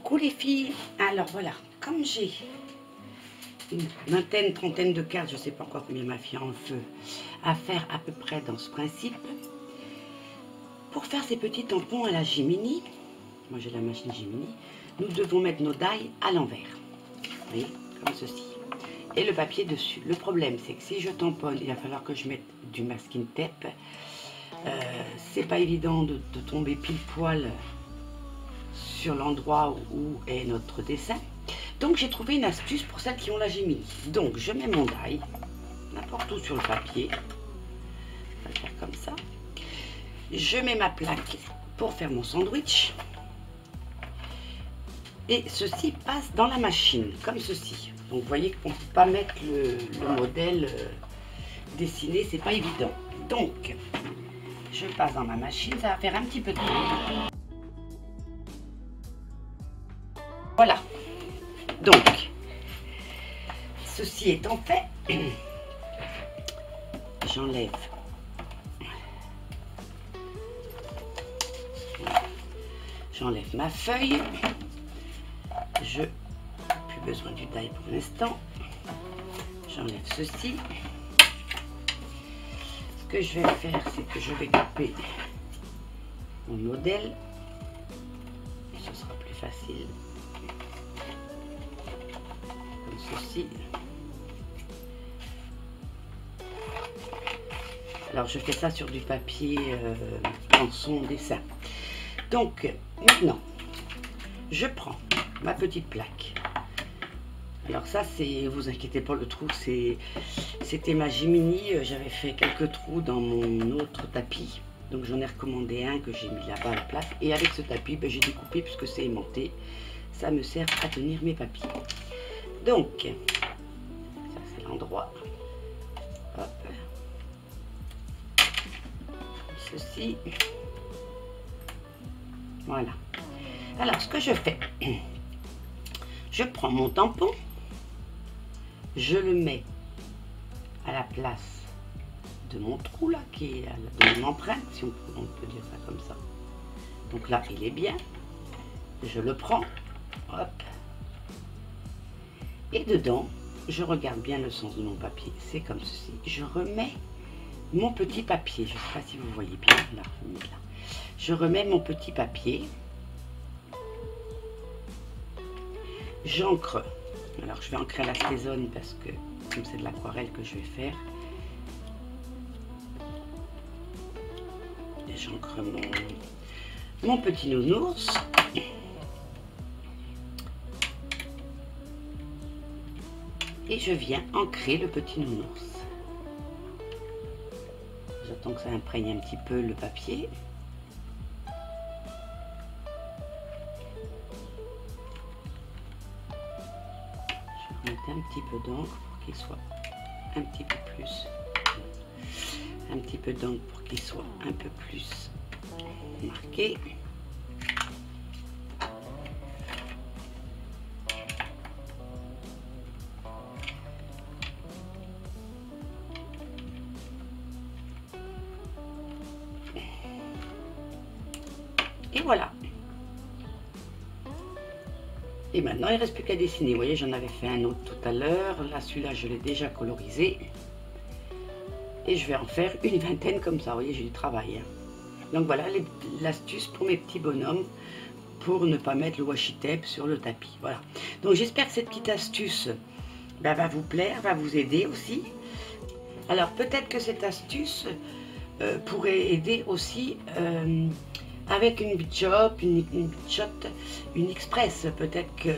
Coucou les filles, alors voilà, comme j'ai une vingtaine, trentaine de cartes, je ne sais pas encore combien ma fille en feu, à faire à peu près dans ce principe, pour faire ces petits tampons à la Gemini, moi j'ai la machine Gemini, nous devons mettre nos die à l'envers, vous voyez, comme ceci, et le papier dessus. Le problème c'est que si je tamponne, il va falloir que je mette du masking tape, c'est pas évident de tomber pile poil sur l'endroit où est notre dessin. Donc j'ai trouvé une astuce pour celles qui ont la Gemini. Donc je mets mon die n'importe où sur le papier. On va le faire comme ça. Je mets ma plaque pour faire mon sandwich. Et ceci passe dans la machine, comme ceci. Donc vous voyez qu'on ne peut pas mettre le modèle dessiné, c'est pas évident. Donc je passe dans ma machine, ça va faire un petit peu de temps. Voilà, donc, ceci étant fait, j'enlève ma feuille, je n'ai plus besoin du die pour l'instant, j'enlève ceci. Ce que je vais faire, c'est que je vais couper mon modèle, et ce sera plus facile. Ceci. Alors je fais ça sur du papier en son dessin. Donc maintenant je prends ma petite plaque. Alors ça c'est, vous inquiétez pas, le trou c'était ma Gemini, j'avais fait quelques trous dans mon autre tapis, donc j'en ai recommandé un que j'ai mis là-bas à la place, et avec ce tapis ben, j'ai découpé puisque c'est aimanté, ça me sert à tenir mes papiers. Donc, ça c'est l'endroit. Hop. Ceci. Voilà. Alors, ce que je fais, je prends mon tampon, je le mets à la place de mon trou là, qui est de mon empreinte, si on peut dire ça comme ça. Donc là, il est bien. Je le prends. Hop. Et dedans, je regarde bien le sens de mon papier, c'est comme ceci. Je remets mon petit papier, je ne sais pas si vous voyez bien, là, je remets mon petit papier, j'encre, alors je vais ancrer à la Stézone parce que comme c'est de l'aquarelle que je vais faire, et j'encre mon petit nounours. Et je viens ancrer le petit nounours. J'attends que ça imprègne un petit peu le papier. Je vais remettre un petit peu d'encre pour qu'il soit un petit peu plus. Un petit peu d'encre pour qu'il soit un peu plus marqué. Et voilà. Et maintenant, il ne reste plus qu'à dessiner. Vous voyez, j'en avais fait un autre tout à l'heure. Là, celui-là, je l'ai déjà colorisé. Et je vais en faire une vingtaine comme ça. Vous voyez, j'ai du travail. Donc voilà l'astuce pour mes petits bonhommes pour ne pas mettre le washi tape sur le tapis. Voilà. Donc j'espère que cette petite astuce va vous plaire, va vous aider aussi. Alors peut-être que cette astuce pourrait aider aussi avec une Big Shot, une Express. Peut-être que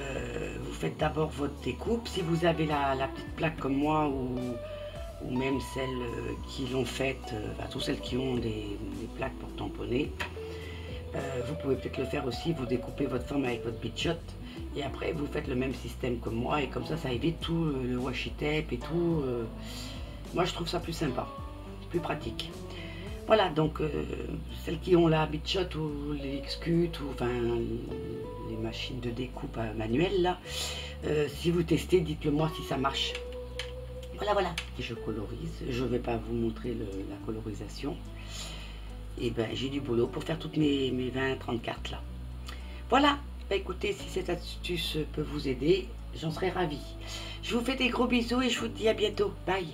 vous faites d'abord votre découpe. Si vous avez la petite plaque comme moi ou même celles qui l'ont faite, tous celles qui ont des plaques pour tamponner, vous pouvez peut-être le faire aussi. Vous découpez votre forme avec votre Big Shot et après vous faites le même système que moi et comme ça évite tout le washi tape et tout. Moi je trouve ça plus sympa, plus pratique. Voilà, donc celles qui ont la Big Shot ou les Xcut ou enfin les machines de découpe manuelle là, si vous testez, dites-le moi si ça marche. Voilà, et je colorise. Je ne vais pas vous montrer la colorisation. Et ben j'ai du boulot pour faire toutes mes 20-30 cartes là. Voilà, Bah écoutez, si cette astuce peut vous aider, j'en serais ravie. Je vous fais des gros bisous et je vous dis à bientôt. Bye.